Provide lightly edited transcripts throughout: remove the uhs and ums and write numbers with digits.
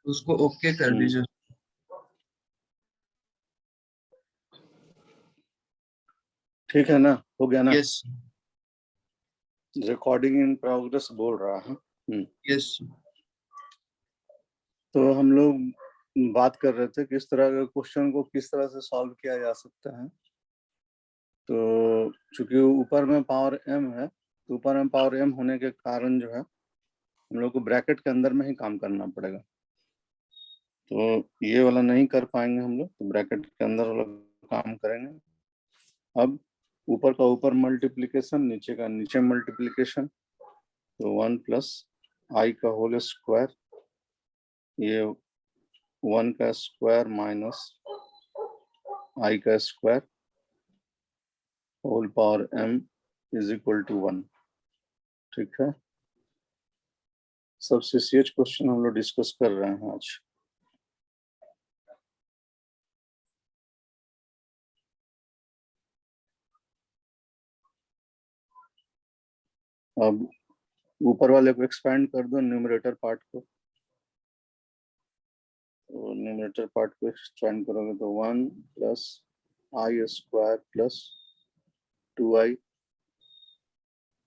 उसको ओके कर दीजिए। ठीक है ना, हो गया ना? यस रिकॉर्डिंग इन प्रोग्रेस बोल रहा है। यस। तो हम लोग बात कर रहे थे किस तरह के क्वेश्चन को किस तरह से सॉल्व किया जा सकता है। तो चूंकि ऊपर में पावर m है, तो ऊपर में पावर m होने के कारण जो है हम लोग को ब्रैकेट के अंदर में ही काम करना पड़ेगा। तो ये वाला नहीं कर पाएंगे हम लोग, तो ब्रैकेट के अंदर वाला काम करेंगे। अब ऊपर का ऊपर मल्टीप्लिकेशन, नीचे का नीचे मल्टीप्लिकेशन, तो 1 प्लस आई का होल स्क्वायर, ये 1 का स्क्वायर माइनस आई का square whole power m is equal to 1। ठीक है, सबसे सीएच क्वेश्चन हम लोग डिस्कस कर रहे हैं आज। अब ऊपर वाले को एक्सपेंड कर दो, न्यूमरेटर पार्ट को। तो न्यूमरेटर पार्ट को एक्सपेंड करोगे तो 1 प्लस आई स्क्वायर प्लस 2i,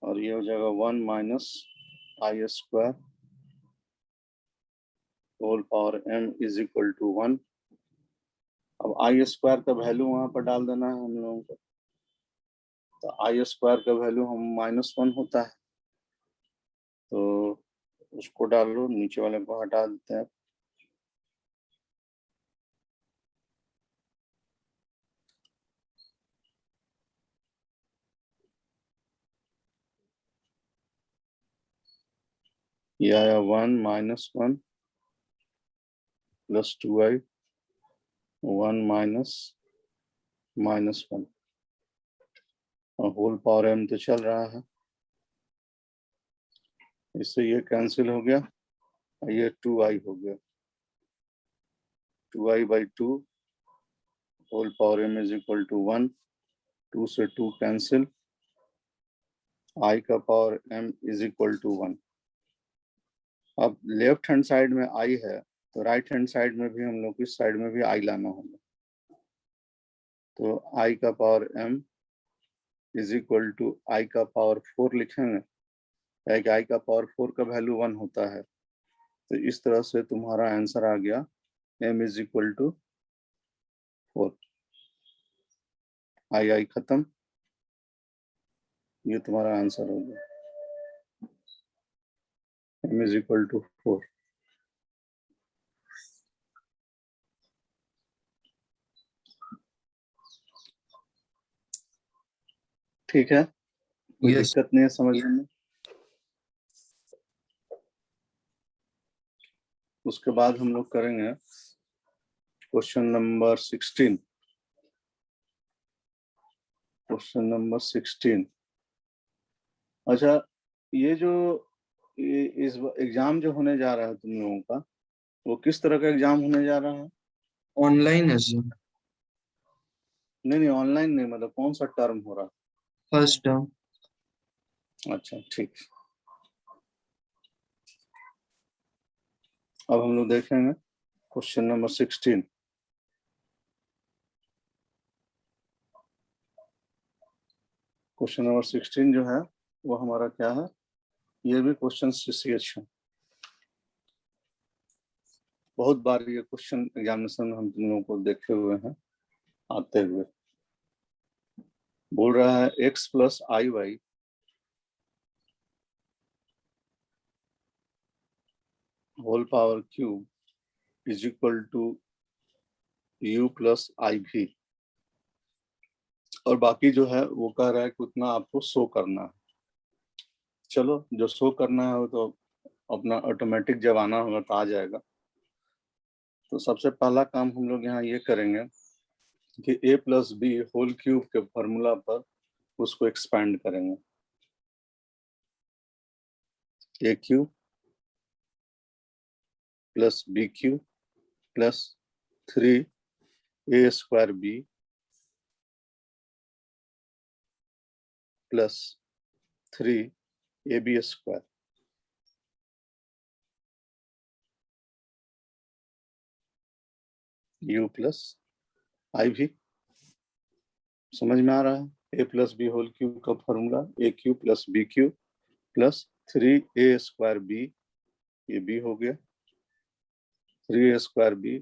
और ये हो जाएगा 1 minus i square whole power m is equal to 1। अब आई स्क्वायर का वैल्यू वहां पर डाल देना है हम लोगों को। तो आई स्क्वायर का वैल्यू हम -1 होता है, तो उसको डाल लो, नीचे वाले को हटा देते हैं। ये आया 1 माइनस 1 प्लस 2i, 1 माइनस -1, और होल पावर m तो चल रहा है, इससे ये कैंसिल हो गया, ये 2i हो गया। 2i/2 whole power m is equal to 1। 2 से 2 कैंसिल, i का power m is equal to 1। अब लेफ्ट हैंड साइड में i है, तो राइट हैंड साइड में भी हम लोग इस साइड में भी i लाना होगा। तो i का power m is equal to i का पावर 4 लिखेंगे, कि i का पावर 4 का वैल्यू 1 होता है। तो इस तरह से तुम्हारा आंसर आ गया m इज इक्वल टू 4। आई खत्म, ये तुम्हारा आंसर हो गया, m इज इक्वल टू 4। ठीक है, कोई यस। दिक्कत नहीं है समझने में। उसके बाद हम लोग करेंगे क्वेश्चन नंबर 16। Question number 16। अच्छा, ये जो इस एग्जाम जो होने जा रहा है तुम लोगों का, वो किस तरह का एग्जाम होने जा रहा है? ऑनलाइन है सर। नहीं नहीं, ऑनलाइन नहीं, मतलब कौन सा टर्म हो रहा फर्स्ट टर्म। है? अच्छा ठीक। अब हम लोग देखेंगे क्वेश्चन नंबर 16। क्वेश्चन नंबर 16 जो है वो हमारा क्या है, ये भी क्वेश्चन सीएच है। बहुत बार ये क्वेश्चन एग्जामिनेशन में हम तुम लोगों को देखे हुए हैं आते हुए। बोल रहा है x plus i y whole power cube is equal to u plus i v, और बाकी जो है वो कह रहा है कि उतना आपको शो करना है। चलो, जो शो करना है वो तो अपना ऑटोमेटिक जब आना होगा तो आ जाएगा। तो सबसे पहला काम हम लोग यहाँ ये करेंगे कि a plus b whole cube के फॉर्मूला पर उसको एक्सपैंड करेंगे। A cube plus b cube plus 3a square b plus 3ab square. u plus i v. समझ में आ रहा है? A plus b whole cube का formula a cube plus b cube plus 3a² b, ये बी हो गया, 3a² बी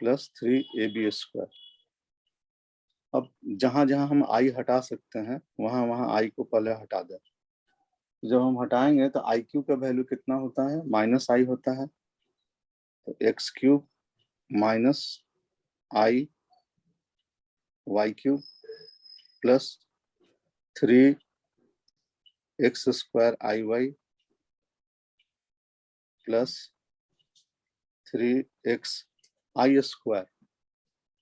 प्लस 3ab²। अब जहां जहां हम आई हटा सकते हैं वहां वहां आई को पहले हटा दें। जब हम हटाएंगे तो आई क्यूब का वैल्यू कितना होता है? माइनस आई होता है। तो एक्स क्यूब माइनस आई वाई क्यूब प्लस 3x² आई वाई प्लस 3x आई²।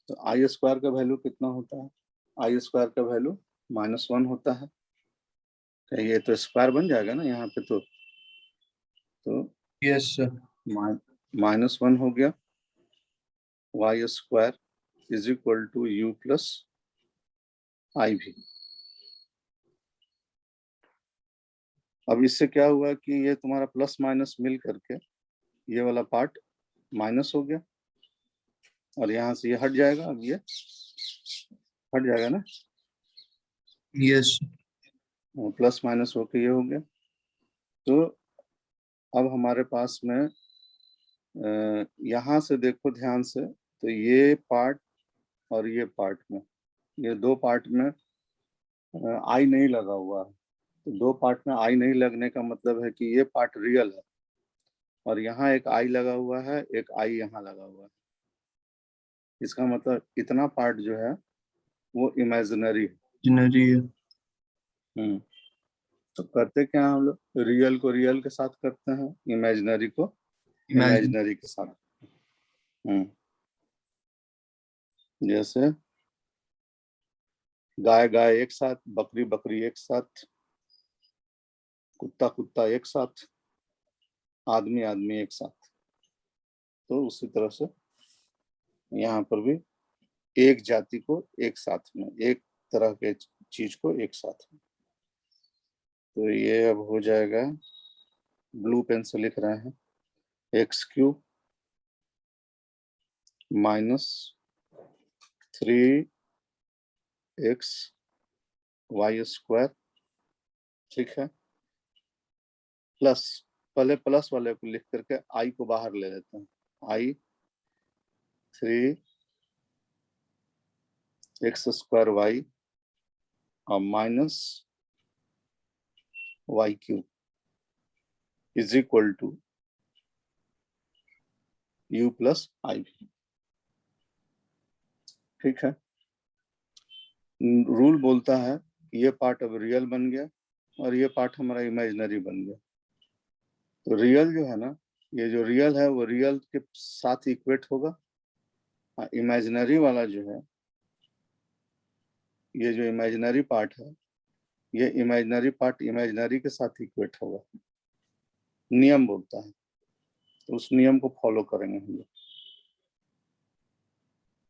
तो आई² का वैल्यू कितना होता है? आई² का वैल्यू -1 होता है। तो ये तो स्क्वायर बन जाएगा ना यहाँ पे, तो यस सर। -1 हो गया। y² is equal to u plus i v. अब इससे क्या हुआ कि ये तुम्हारा प्लस माइनस मिल करके ये वाला पार्ट माइनस हो गया और यहाँ से ये हट जाएगा। अब ये हट जाएगा ना, यस प्लस माइनस होके ये हो गया। तो अब हमारे पास में यहाँ से देखो ध्यान से, तो ये पार्ट और ये पार्ट में, ये दो पार्ट में आई नहीं लगा हुआ है। तो दो पार्ट में आई नहीं लगने का मतलब है कि ये पार्ट रियल है और यहाँ एक आई लगा हुआ है, एक आई यहाँ लगा हुआ है। इसका मतलब इतना पार्ट जो है वो इमेजिनरी है। जनरी है। तो करते क्या हम लोग? रियल को रियल के साथ करते हैं, इमेजिनरी को इमेजिन। इमेजिनरी के साथ। जैसे गाय गाय एक साथ, बकरी बकरी एक साथ, कुत्ता कुत्ता एक साथ, आदमी आदमी एक साथ। तो उसी तरह से यहाँ पर भी एक जाति को एक साथ में, एक तरह के चीज को एक साथ में। तो ये अब हो जाएगा, ब्लू पेन से लिख रहे हैं, x³ माइनस 3xy², ठीक है, प्लस, पहले प्लस वाले को लिख करके आई को बाहर ले लेते हैं, आई 3x² और minus y³ is equal to u plus i. ठीक है, रूल बोलता है ये पार्ट अब रियल बन गया और ये पार्ट हमारा इमेजिनरी बन गया। तो रियल जो है ना, ये जो रियल है वो रियल के साथ इक्वेट होगा, इमेजिनरी वाला जो है, ये जो इमेजिनरी पार्ट है, ये इमेजिनरी पार्ट इमेजिनरी के साथ इक्वेट होगा। नियम बोलता है, तो उस नियम को फॉलो करेंगे हम लोग।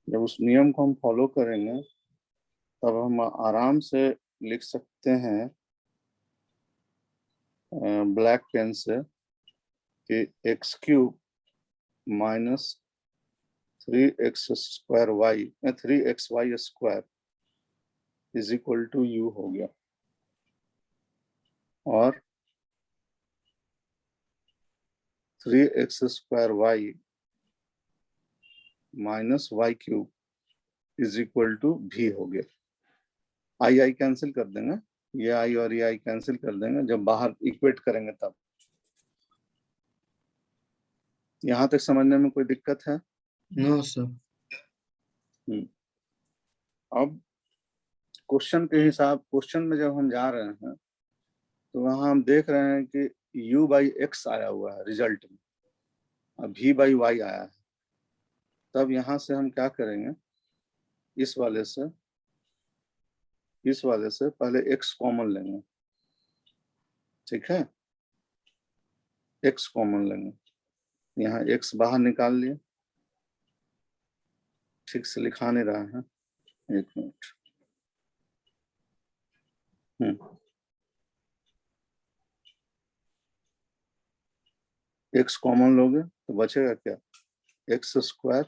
जब उस नियम को हम फॉलो करेंगे तब हम आराम से लिख सकते हैं ब्लैक पेन से कि x³ minus 3xy² is equal to u हो गया और 3x² minus y³ is equal to v हो गया। आई आई कैंसिल कर देंगे, ये आई और ये आई कैंसिल कर देंगे जब बाहर इक्वेट करेंगे तब। यहाँ तक समझने में कोई दिक्कत है? No sir. अब क्वेश्चन के हिसाब, क्वेश्चन में जब हम जा रहे हैं तो वहां हम देख रहे हैं कि u/x आया हुआ है रिजल्ट में, अब v/y आया है। तब यहाँ से हम क्या करेंगे, इस वाले से पहले x कॉमन लेंगे, ठीक है, x कॉमन लेंगे। यहाँ x बाहर निकाल लिए, ठीक से लिखा नहीं रहा है, एक मिनट। x कॉमन लोगे तो बचेगा क्या, x²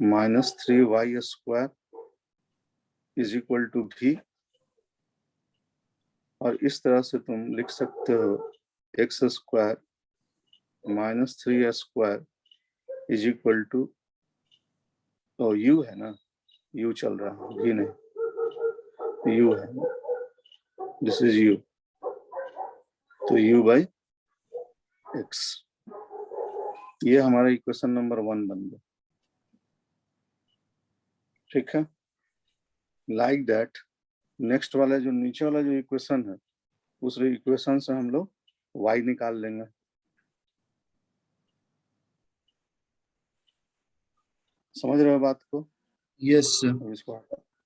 -3y² is equal to भी, और इस तरह से तुम लिख सकते हो x² -3s² is equal to, तो u है ना, u चल रहा है, भी नहीं, u है, दिस इज u, तो u बाई x, ये हमारा इक्वेशन नंबर 1 बन गया। ठीक है, लाइक दैट नेक्स्ट वाला जो नीचे वाला जो इक्वेशन है, उस इक्वेशन से हम लोग y निकाल लेंगे। समझ रहे हो बात को? Yes sir.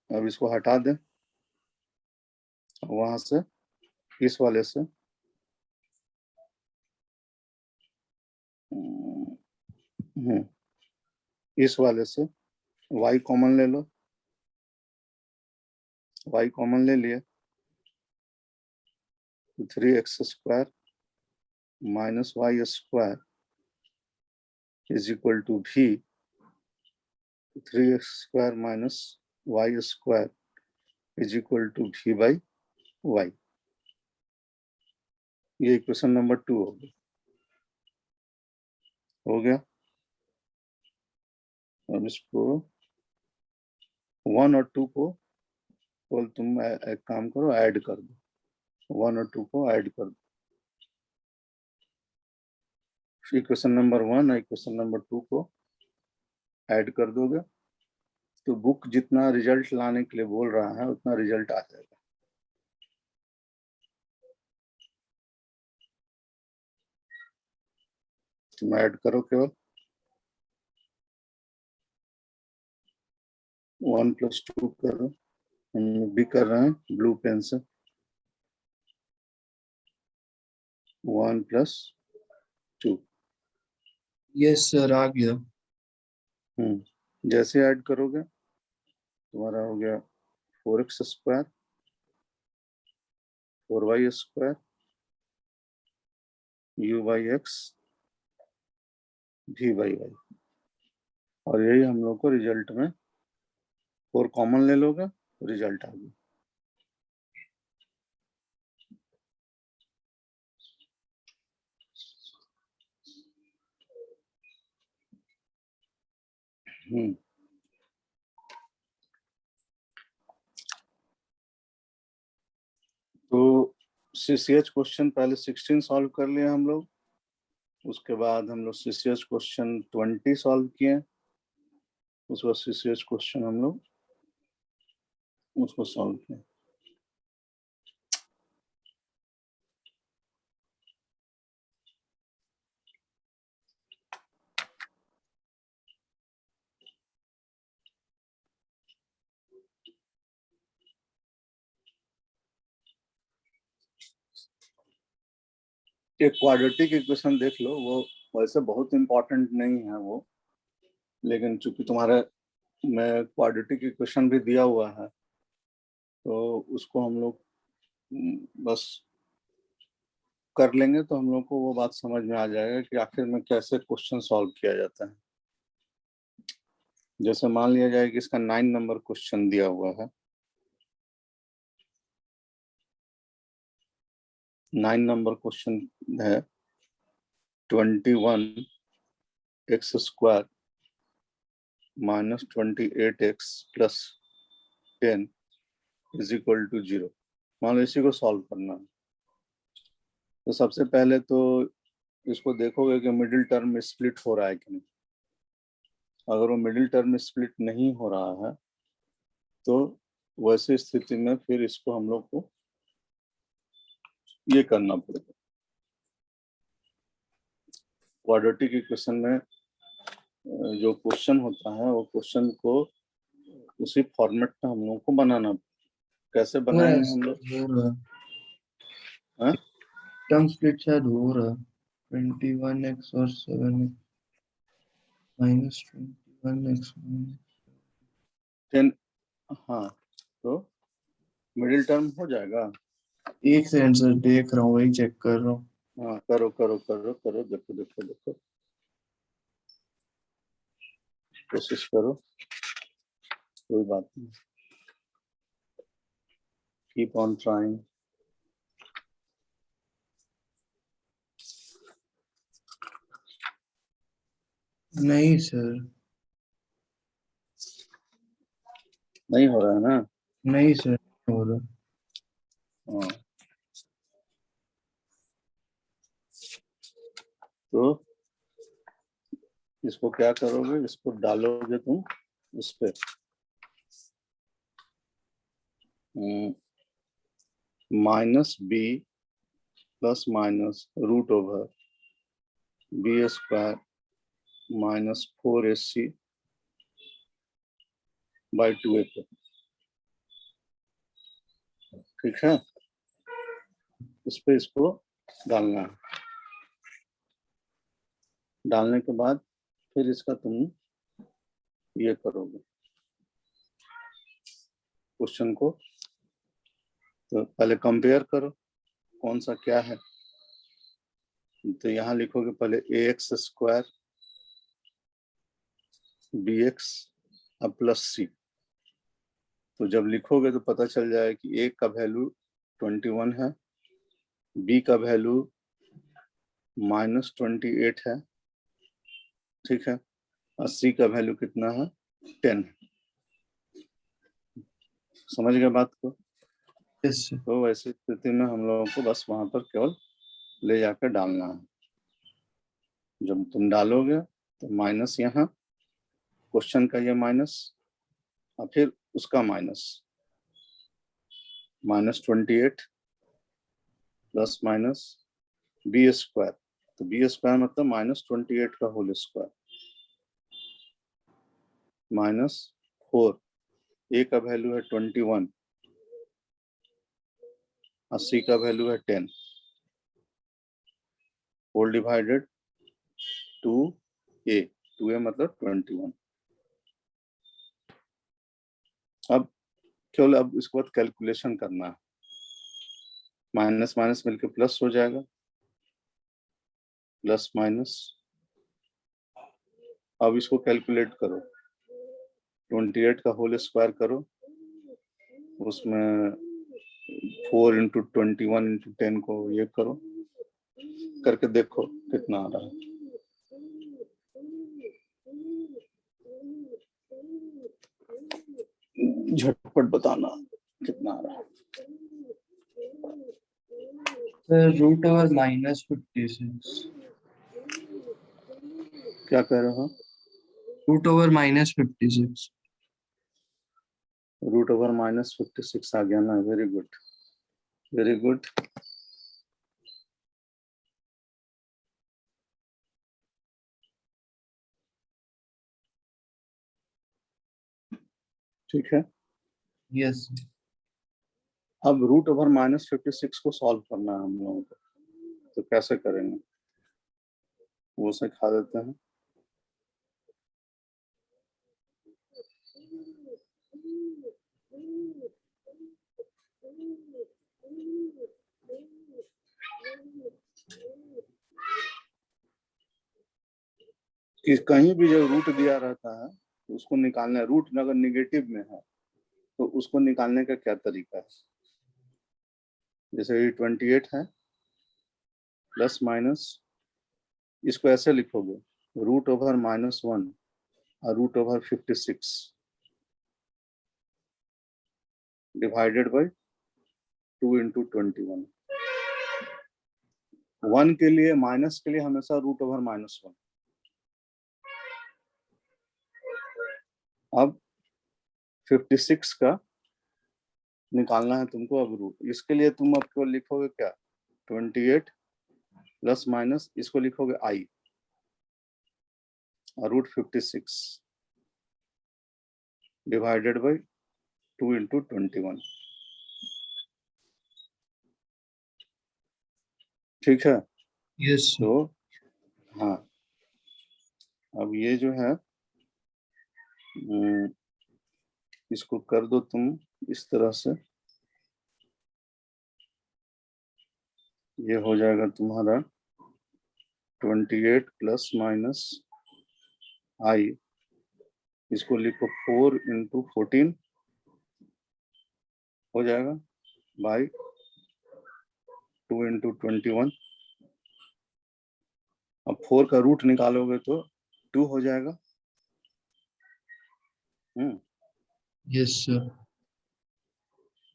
अब इसको हटा दें वहां से, इस वाले से, इस वाले से y कॉमन ले लो, y कॉमन ले लिए, 3x² -y² is equal to भी, 3x² -y² is equal to भी बाई y। ये इक्वेशन नंबर 2 हो गया। अब इसको 1 और 2 को बोल, तुम एक काम करो, ऐड कर दो, 1 और 2 को ऐड कर दो, इक्वेशन नंबर 1 और इक्वेशन नंबर 2 को ऐड कर दोगे तो बुक जितना रिजल्ट लाने के लिए बोल रहा है उतना रिजल्ट आ जाएगा। तुम ऐड करो, केवल 1 + 2 करो, हम भी कर रहे हैं ब्लू पेन से, 1 + 2। यस सर, आ गया। जैसे ऐड करोगे तुम्हारा हो गया 4x² 4y² u/x v/y, और यही हम लोग को रिजल्ट में 4 कॉमन ले लोगे तो रिजल्ट आ गया। तो CCH क्वेश्चन पहले 16 सॉल्व कर लिए हम लोग, उसके बाद हम लोग CCH क्वेश्चन 20 सॉल्व किए, उसके बाद CCH क्वेश्चन हम लोग उसको सॉल्व किए। एक क्वाड्रेटिक इक्वेशन देख लो, वो वैसे बहुत इंपॉर्टेंट नहीं है वो, लेकिन चूंकि तुम्हारे में क्वाड्रेटिक इक्वेशन भी दिया हुआ है तो उसको हम लोग बस कर लेंगे तो हम लोग को वो बात समझ में आ जाएगा कि आखिर में कैसे क्वेश्चन सॉल्व किया जाता है। जैसे मान लिया जाए कि इसका 9 नंबर क्वेश्चन दिया हुआ है, 9 नंबर क्वेश्चन है 21x² -28x + 10 is equal to 0। मान लो इसी को सॉल्व करना है, तो सबसे पहले तो इसको देखोगे कि मिडिल टर्म में स्प्लिट हो रहा है कि नहीं। अगर वो मिडिल टर्म में स्प्लिट नहीं हो रहा है तो वैसे स्थिति में फिर इसको हम लोग को ये करना पड़ेगा, क्वाड्रेटिक इक्वेशन में जो क्वेश्चन होता है वो क्वेश्चन को उसी फॉर्मेट में हम लोग को बनाना। कैसे बनाएंगे हम लोग? टर्म स्प्लिट शायद हो रहा, 21x और 7x -21x 10, हाँ, तो मिडिल टर्म हो जाएगा। एक सेकंड सर, देख रहा हूँ, वही चेक कर रहा हूँ। हाँ, करो करो करो करो, देखो देखो देखो। कोशिश करो, कोई बात नहीं, कीप ऑन ट्राइंग। नहीं सर, नहीं हो रहा है ना? नहीं सर, नहीं हो रहा। हाँ, तो इसको क्या करोगे, इसको डालोगे तुम उस पे minus b plus minus root over b square minus 4ac by 2a पे, ठीक है? इस पे इसको डालना है। डालने के बाद फिर इसका तुम ये करोगे क्वेश्चन को, तो पहले कंपेयर करो कौन सा क्या है। तो यहाँ लिखोगे पहले ax स्क्वायर bx अब प्लस सी। तो जब लिखोगे तो पता चल जाएगा कि a का वैल्यू 21 है, b का वैल्यू -28 है, ठीक है, और c का वैल्यू कितना है 10। समझ गए बात को? Yes sir. तो ऐसी स्थिति में हम लोगों को बस वहां पर केवल ले जाकर डालना है। जब तुम डालोगे तो माइनस यहाँ क्वेश्चन का ये माइनस और फिर उसका -28 प्लस माइनस बी स्क्वायर। तो बी स्क्वायर मतलब -28 का होल स्क्वायर -4, ए का वैल्यू है 21 और सी का वैल्यू है 10, होल डिवाइडेड 2a, 2a मतलब 21। अब केवल अब इसके बाद कैलकुलेशन करना है, माइनस माइनस मिलकर प्लस हो जाएगा, प्लस माइनस। अब इसको कैलकुलेट करो, 28 का होल स्क्वायर करो, उसमें 4 इंटू 21 इंटू 10 को ये करो, करके देखो कितना आ रहा है। झटपट बताना कितना आ रहा है। Sir root over -56। क्या कह रहे हो? Root over -56। रूट ओवर -56 आ गया ना? Very good, very good. ठीक है, यस। अब रूट ओवर -56 को सॉल्व करना है हम लोगों को। तो कैसे करेंगे वो सिखा देते हैं। कि कहीं भी जब रूट दिया रहता है तो उसको निकालना है। रूट अगर निगेटिव में है तो उसको निकालने का क्या तरीका है? जैसे ये 28 है, प्लस माइनस इसको ऐसे लिखोगे, रूट ओवर -1 और root over 56 divided by 2 into 21। 1 के लिए, माइनस के लिए हमेशा रूट ओवर -1। अब 56 का निकालना है तुमको। अब रूट, इसके लिए तुम अब केवल लिखोगे क्या, 28 प्लस माइनस इसको लिखोगे i और रूट 56 डिवाइडेड बाई 2 इंटू 21। ठीक है? Yes sir. तो हाँ, अब ये जो है इसको कर दो तुम इस तरह से, ये हो जाएगा तुम्हारा 28 प्लस माइनस i इसको लिखो 4 × 14 हो जाएगा बाई 2 × 21। अब 4 का रूट निकालोगे तो 2 हो जाएगा। Yes sir.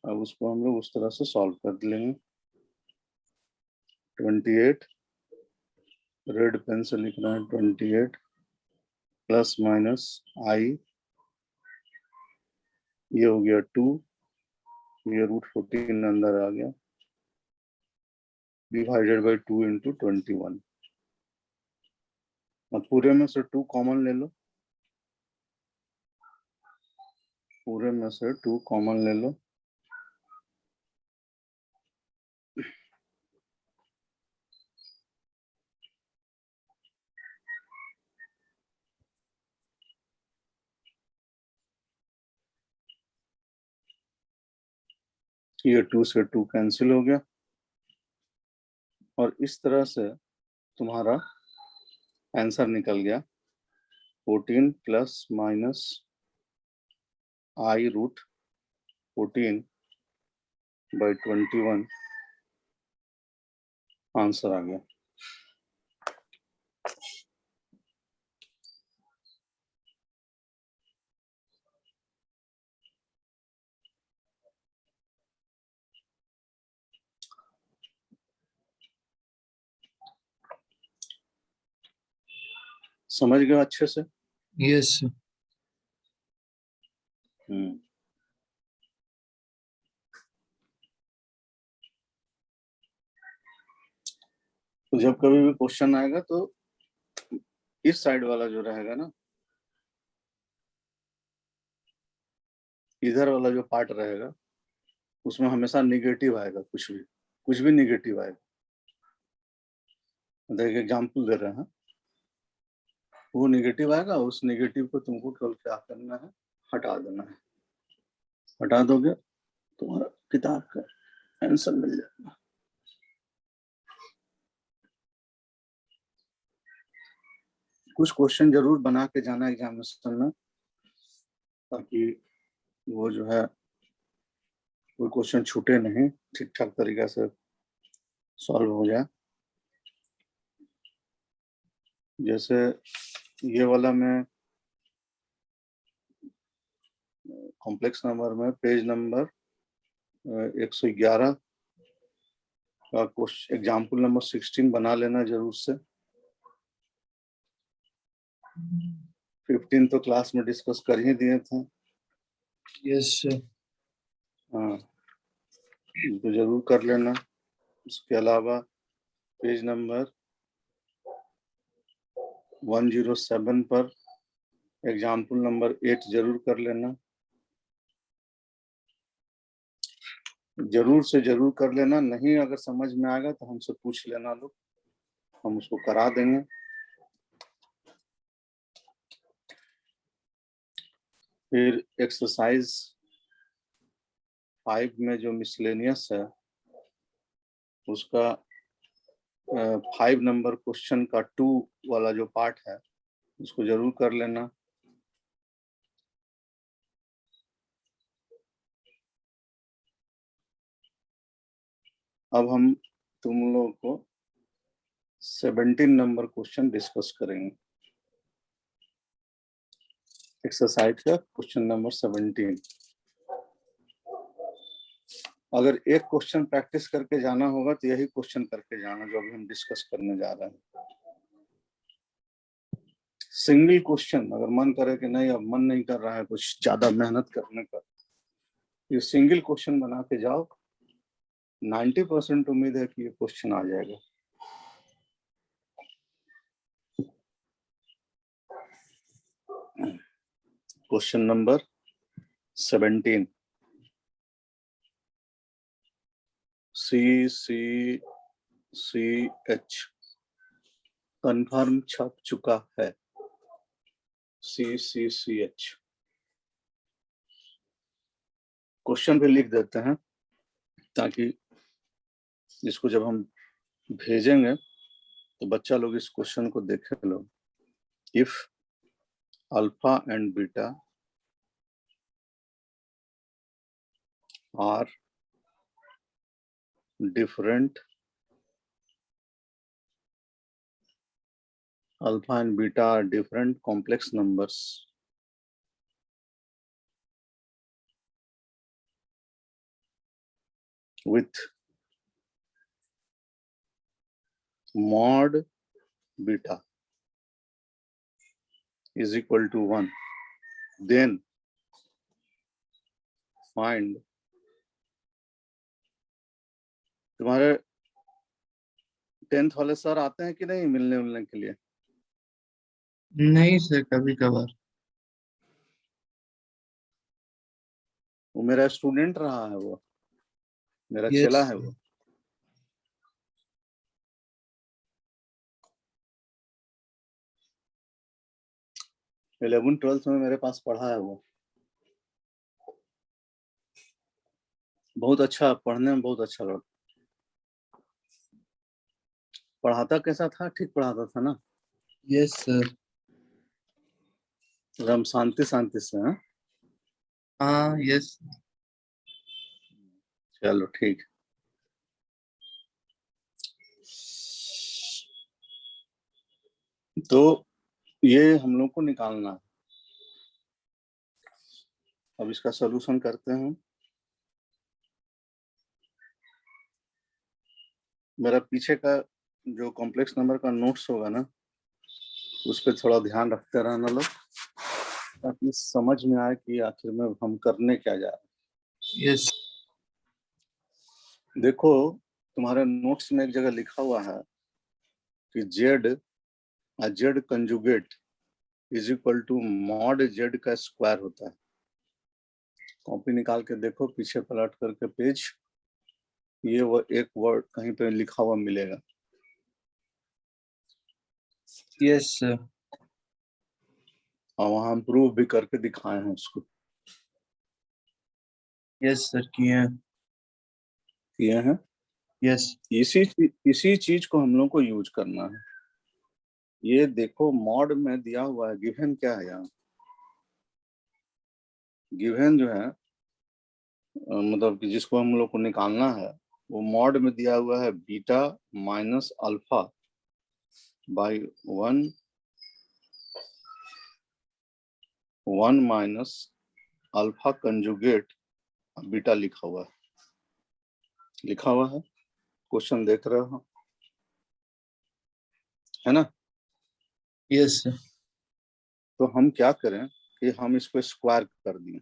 अब उसको हम लोग उस तरह से सॉल्व कर लेंगे। 28 रेड पेन से लिखना है 28 प्लस माइनस आई, ये हो गया 2, ये √14 अंदर आ गया, डिवाइडेड बाई 2 × 21। अब पूरे में से 2 कॉमन ले लो, पूरे में से 2 कॉमन ले लो। ये 2 से 2 कैंसिल हो गया और इस तरह से तुम्हारा आंसर निकल गया 14 plus minus i √14 by 21 answer आ गया। समझ गए अच्छे से? Yes sir. तो जब कभी भी क्वेश्चन आएगा तो इस साइड वाला जो रहेगा ना, इधर वाला जो पार्ट रहेगा उसमें हमेशा निगेटिव आएगा, कुछ भी निगेटिव आएगा। एक एग्जाम्पल दे रहे हैं, वो निगेटिव आएगा, उस निगेटिव को तुमको केवल क्या करना है, हटा देना है। हटा दोगे तुम्हारा किताब का आंसर मिल जाएगा। कुछ क्वेश्चन जरूर बना के जाना एग्जामिनेशन में, ताकि वो जो है कोई क्वेश्चन छूटे नहीं, ठीक ठाक तरीके से सॉल्व हो जाए। जैसे ये वाला में कॉम्प्लेक्स नंबर में पेज नंबर 111 का क्वेश्चन एग्जाम्पल नंबर 16 बना लेना जरूर से। 15 तो क्लास में डिस्कस कर ही दिए थे। Yes sir. हाँ, तो जरूर कर लेना। उसके अलावा पेज नंबर 107 पर एग्जाम्पल नंबर 8 जरूर कर लेना। जरूर से जरूर कर लेना, नहीं अगर समझ में आएगा तो हमसे पूछ लेना लोग, हम उसको करा देंगे। फिर एक्सरसाइज 5 में जो मिसलेनियस है उसका 5 नंबर क्वेश्चन का 2 वाला जो पार्ट है उसको जरूर कर लेना। अब हम तुम लोगों को 17 नंबर क्वेश्चन डिस्कस करेंगे। एक्सरसाइज का क्वेश्चन नंबर 17। अगर एक क्वेश्चन प्रैक्टिस करके जाना होगा तो यही क्वेश्चन करके जाना जो अभी हम डिस्कस करने जा रहे हैं। सिंगल क्वेश्चन, अगर मन करे कि नहीं अब मन नहीं कर रहा है कुछ ज्यादा मेहनत करने का, ये सिंगल क्वेश्चन बना के जाओ, 90% उम्मीद है कि ये क्वेश्चन आ जाएगा। क्वेश्चन नंबर 17, CCCH कन्फर्म छप चुका है। CCCH क्वेश्चन पे लिख देते हैं ताकि इसको जब हम भेजेंगे तो बच्चा लोग इस क्वेश्चन को देखे लो। If alpha and beta are different, alpha and beta are different complex numbers with mod beta is equal to 1, then find, तुम्हारे 10th वाले सर आते हैं कि नहीं मिलने के लिए? नहीं सर, कभी कभार। वो मेरा स्टूडेंट रहा है, वो मेरा यस चेला है वो। 11th-12th में मेरे पास पढ़ा है वो। बहुत अच्छा, पढ़ने में बहुत अच्छा लड़का। पढ़ाता कैसा था? ठीक पढ़ाता था ना? Yes sir. एकदम शांति शांति से। हाँ हाँ यस। चलो ठीक। तो ये हम लोग को निकालना है। अब इसका सॉल्यूशन करते हैं। मेरा पीछे का जो कॉम्प्लेक्स नंबर का नोट्स होगा ना, उस पर थोड़ा ध्यान रखते रहना लोग, ताकि समझ में आए कि आखिर में हम करने क्या जा रहे हैं। यस। देखो तुम्हारे नोट्स में एक जगह लिखा हुआ है कि z conjugate is equal to mod z का स्क्वायर होता है। कॉपी निकाल के देखो, पीछे पलट करके पेज, ये वो एक वर्ड कहीं पे लिखा हुआ मिलेगा। Yes sir. और वहां हम प्रूव भी करके दिखाए हैं उसको। यस सर, किए हैं। यस। इसी चीज को हम लोग को यूज करना है। ये देखो मॉड में दिया हुआ है, गिवन क्या है यहाँ? गिवन जो है मतलब कि जिसको हम लोग को निकालना है, वो मॉड में दिया हुआ है beta minus alpha by 1 minus alpha conjugate beta लिखा हुआ है। क्वेश्चन देख रहे हो, है ना? Yes sir. तो हम क्या करें कि हम इसको स्क्वायर कर दिए।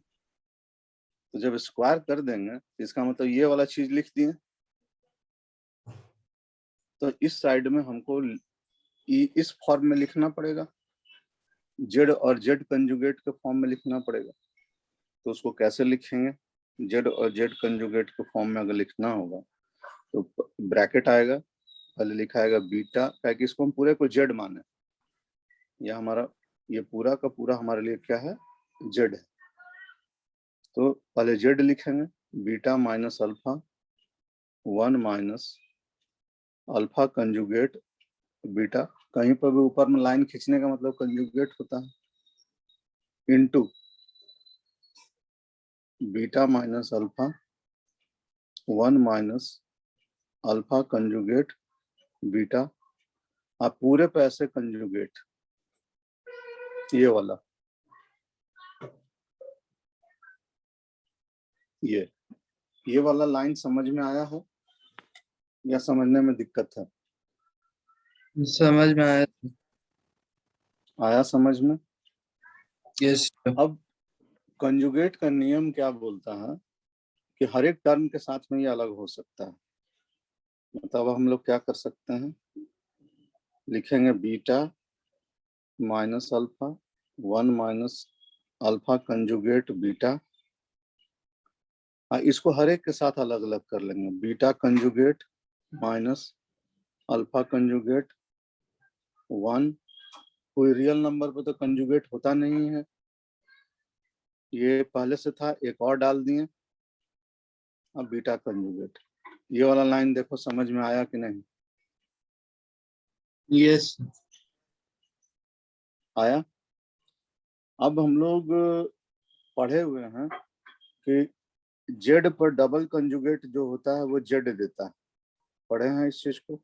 तो जब स्क्वायर कर देंगे इसका मतलब ये वाला चीज लिख दिए। तो इस साइड में हमको इस फॉर्म में लिखना पड़ेगा, जेड और जेड कंजुगेट के फॉर्म में लिखना पड़ेगा। तो उसको कैसे लिखेंगे? जेड और जेड कंजुगेट के फॉर्म में अगर लिखना होगा तो ब्रैकेट आएगा, पहले लिखा आएगा बीटा, ताकि इसको हम पूरे को जेड माने। यह हमारा, ये पूरा का पूरा हमारे लिए क्या है? जेड है। तो पहले जेड लिखेंगे, beta minus alpha 1 minus alpha conjugate beta, कहीं पर भी ऊपर में लाइन खींचने का मतलब कंजुगेट होता है, into beta minus alpha 1 minus alpha conjugate beta. आप पूरे पे ऐसे कंजुगेट, ये वाला, ये वाला लाइन समझ में आया है या समझने में दिक्कत है? समझ में आया। आया समझ में? यस। अब कंजुगेट का नियम क्या बोलता है कि हर एक टर्म के साथ में ये अलग हो सकता है। मतलब हम लोग क्या कर सकते हैं, लिखेंगे beta minus alpha 1 minus alpha conjugate beta. इसको हर एक के साथ अलग अलग कर लेंगे, beta conjugate minus alpha conjugate 1। कोई रियल नंबर पे तो कंजुगेट होता नहीं है, ये पहले से था, एक और डाल दिए। अब बीटा कंजुगेट, ये वाला लाइन देखो समझ में आया कि नहीं? यस। आया? अब हम लोग पढ़े हुए हैं कि जेड पर डबल कंजुगेट जो होता है वो जेड देता है, पढ़े हैं इस चीज को।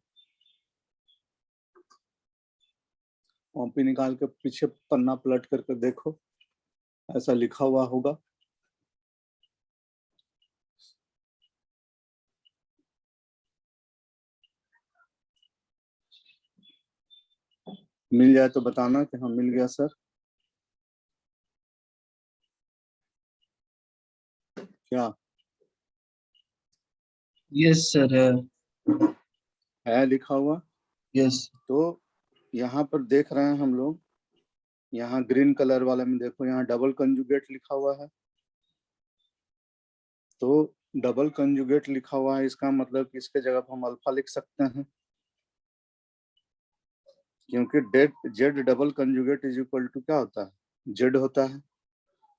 कॉपी निकाल के पीछे पन्ना पलट करके देखो, ऐसा लिखा हुआ होगा। मिल जाए तो बताना कि हाँ मिल गया सर। क्या यस सर है लिखा हुआ? यस तो यहाँ पर देख रहे हैं हम लोग, यहाँ ग्रीन कलर वाले में देखो, यहाँ डबल कंजुगेट लिखा हुआ है। तो डबल कंजुगेट लिखा हुआ है, इसका मतलब कि इसके जगह पर हम अल्फा लिख सकते हैं, क्योंकि z double conjugate is equal to क्या होता है, जेड होता है।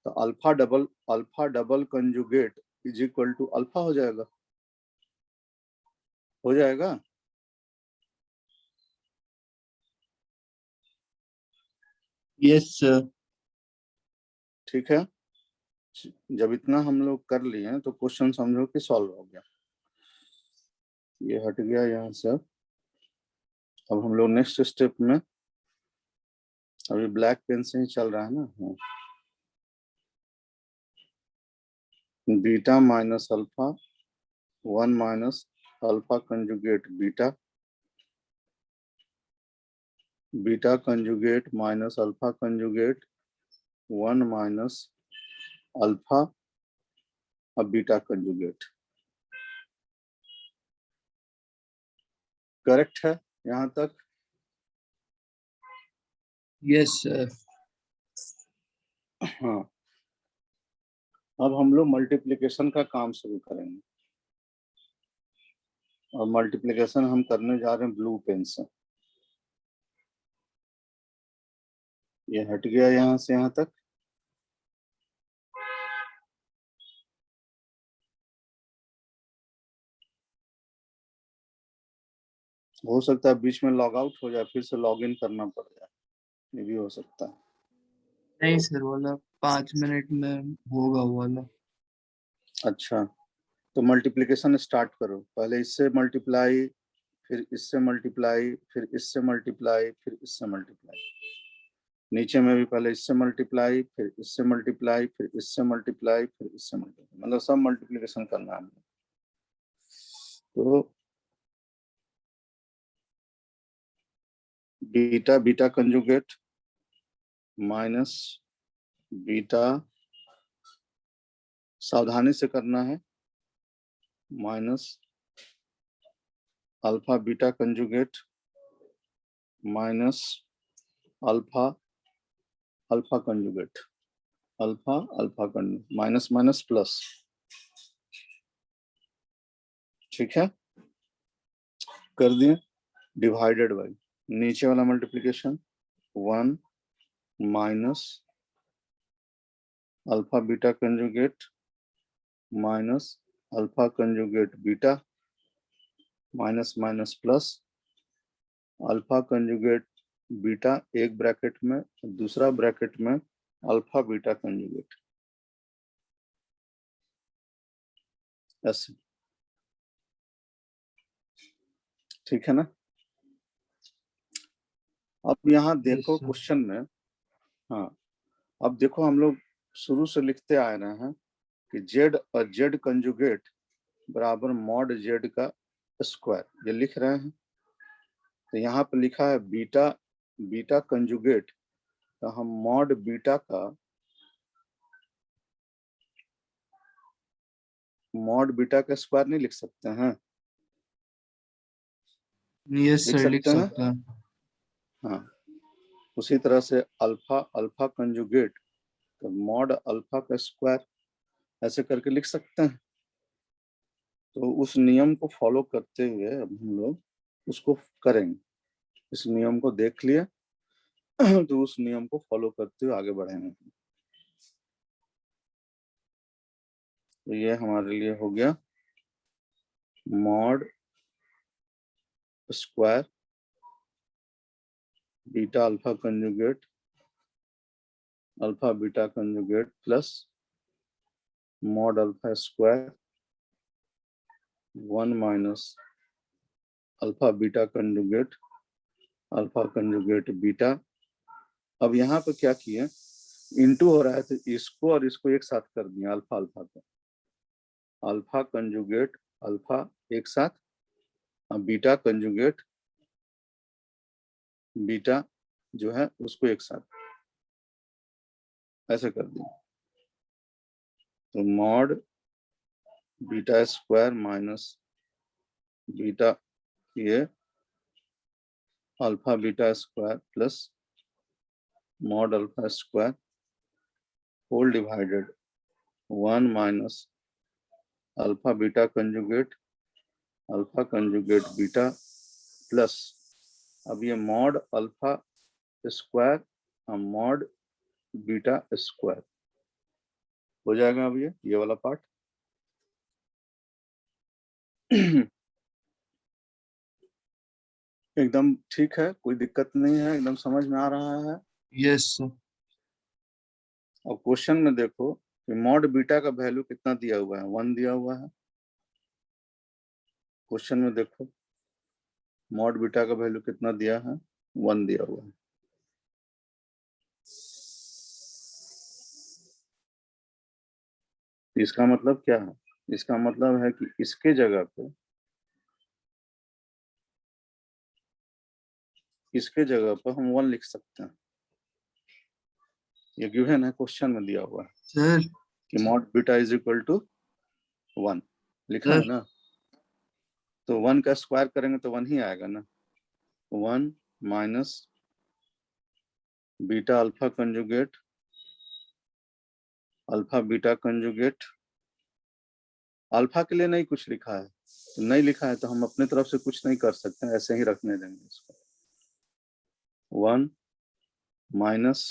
तो alpha double conjugate is equal to alpha हो जाएगा, हो जाएगा। Yes sir. ठीक है, जब इतना हम लोग कर लिए हैं तो क्वेश्चन समझो कि सॉल्व हो गया। ये हट गया यहाँ से। अब हम लोग नेक्स्ट स्टेप में, अभी ब्लैक पेन से ही चल रहा है ना। Beta minus alpha 1 minus alpha conjugate beta, beta conjugate minus alpha conjugate 1 minus alpha अब बीटा कंजुगेट। करेक्ट है यहाँ तक? Yes sir. हाँ, अब हम लोग मल्टीप्लिकेशन का काम शुरू करेंगे, और मल्टीप्लिकेशन हम करने जा रहे हैं ब्लू पेन से। ये हट गया यहाँ से यहाँ तक। हो सकता है बीच में लॉग आउट हो जाए, फिर से लॉग इन करना पड़ जाए, ये भी हो सकता है। नहीं सर, वाला 5 मिनट में होगा वो वाला। अच्छा, तो मल्टीप्लिकेशन स्टार्ट करो, पहले इससे मल्टीप्लाई, फिर इससे मल्टीप्लाई, फिर इससे मल्टीप्लाई, फिर इससे मल्टीप्लाई। नीचे में भी पहले इससे मल्टीप्लाई, फिर इससे मल्टीप्लाई, फिर इससे मल्टीप्लाई, फिर इससे मल्टीप्लाई, मतलब सब मल्टीप्लिकेशन करना है। तो beta beta conjugate minus beta, सावधानी से करना है, minus alpha beta conjugate minus alpha alpha conjugate, alpha alpha conjugate, minus minus plus. ठीक है, कर दिए। डिवाइडेड बाई नीचे वाला multiplication 1 minus alpha beta conjugate minus alpha conjugate beta, minus minus plus alpha conjugate beta एक bracket में, दूसरा bracket में अल्फा बीटा कंजुगेट, ऐसे। ठीक है ना? अब यहाँ यस देखो सर। क्वेश्चन में, हाँ, अब देखो हम लोग शुरू से लिखते आ रहे हैं कि जेड और जेड कंजुगेट बराबर मॉड जेड का स्क्वायर, ये लिख रहे हैं। तो यहाँ पे लिखा है बीटा बीटा कंजुगेट, तो हम मॉड बीटा का स्क्वायर नहीं लिख सकते हैं? यस लिख सर, लिख सकते हैं, सकता है। हाँ। उसी तरह से अल्फा अल्फा कंजुगेट, तो मॉड अल्फा का स्क्वायर, ऐसे करके लिख सकते हैं। तो उस नियम को फॉलो करते हुए अब हम लोग उसको करेंगे। इस नियम को देख लिए तो उस नियम को फॉलो करते हुए आगे बढ़ेंगे। तो ये हमारे लिए हो गया mod square beta alpha conjugate alpha beta conjugate plus mod alpha square 1 minus alpha beta conjugate alpha conjugate beta. अब यहाँ पे क्या किए, इनटू हो रहा है तो इसको और इसको एक साथ कर दिया, अल्फा अल्फा को, अल्फा कंजुगेट अल्फा एक साथ, बीटा कंजुगेट बीटा जो है उसको एक साथ ऐसे कर दिया। तो mod beta square minus beta ये alpha beta square plus mod alpha square whole divided 1 minus alpha beta conjugate beta plus अब ये mod alpha square mod beta square हो जाएगा। अब ये वाला पार्ट एकदम ठीक है, कोई दिक्कत नहीं है, एकदम समझ में आ रहा है। Yes sir. और क्वेश्चन में देखो कि मॉड बीटा का वैल्यू कितना दिया हुआ है, 1 दिया हुआ है। क्वेश्चन में देखो मॉड बीटा का वैल्यू कितना दिया है, 1 दिया हुआ है। इसका मतलब क्या है, इसका मतलब है कि इसके जगह पे हम 1 लिख सकते हैं। ये गिवन है, क्वेश्चन में दिया हुआ है सर कि mod beta is equal to 1 लिखा है ना। तो 1 का स्क्वायर करेंगे तो 1 ही आएगा ना। 1 minus beta alpha conjugate alpha beta conjugate, alpha के लिए नहीं कुछ लिखा है, तो नहीं लिखा है तो हम अपने तरफ से कुछ नहीं कर सकते, ऐसे ही रखने देंगे इसको। 1 माइनस